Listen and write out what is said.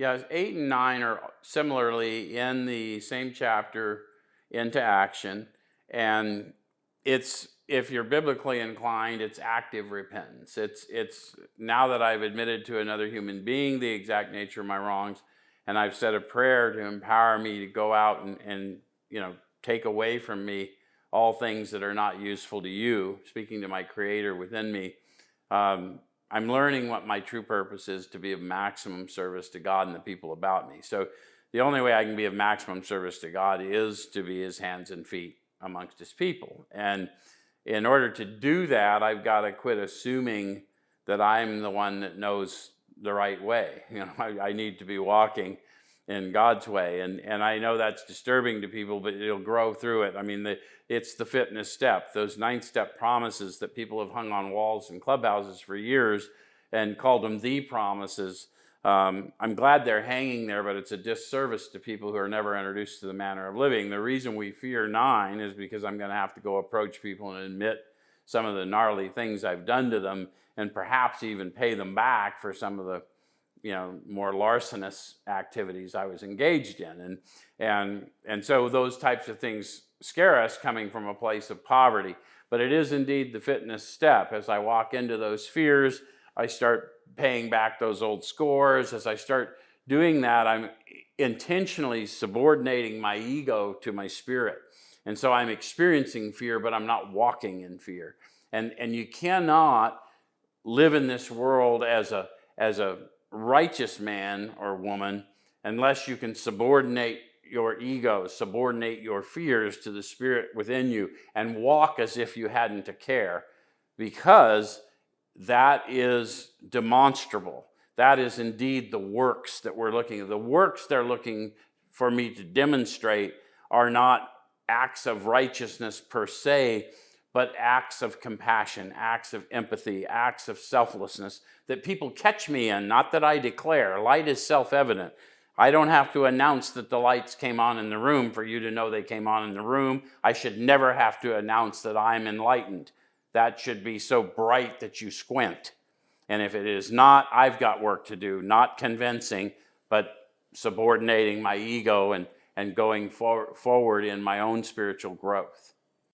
Yeah, 8 and 9 are similarly in the same chapter, into action. And it's, if you're biblically inclined, it's active repentance. It's now that I've admitted to another human being the exact nature of my wrongs, and I've said a prayer to empower me to go out and take away from me all things that are not useful to you, speaking to my Creator within me. I'm learning what my true purpose is, to be of maximum service to God and the people about me. So the only way I can be of maximum service to God is to be his hands and feet amongst his people. And in order to do that, I've got to quit assuming that I'm the one that knows the right way. I need to be walking in God's way. And I know that's disturbing to people, but it'll grow through it. I mean, it's the fitness step, those 9-step promises that people have hung on walls and clubhouses for years and called them the promises. I'm glad they're hanging there, but it's a disservice to people who are never introduced to the manner of living. The reason we fear 9 is because I'm going to have to go approach people and admit some of the gnarly things I've done to them, and perhaps even pay them back for some of the more larcenous activities I was engaged in. And so those types of things scare us, coming from a place of poverty. But it is indeed the fitness step. As I walk into those fears, I start paying back those old scores. As I start doing that, I'm intentionally subordinating my ego to my spirit. And so I'm experiencing fear, but I'm not walking in fear. And you cannot live in this world as a righteous man or woman unless you can subordinate your ego, subordinate your fears to the spirit within you, and walk as if you hadn't a care, because that is demonstrable. That is indeed the works that we're looking at. The works they're looking for me to demonstrate are not acts of righteousness per se, but acts of compassion, acts of empathy, acts of selflessness that people catch me in, not that I declare. Light is self-evident. I don't have to announce that the lights came on in the room for you to know they came on in the room. I should never have to announce that I'm enlightened. That should be so bright that you squint. And if it is not, I've got work to do, not convincing, but subordinating my ego and going forward in my own spiritual growth.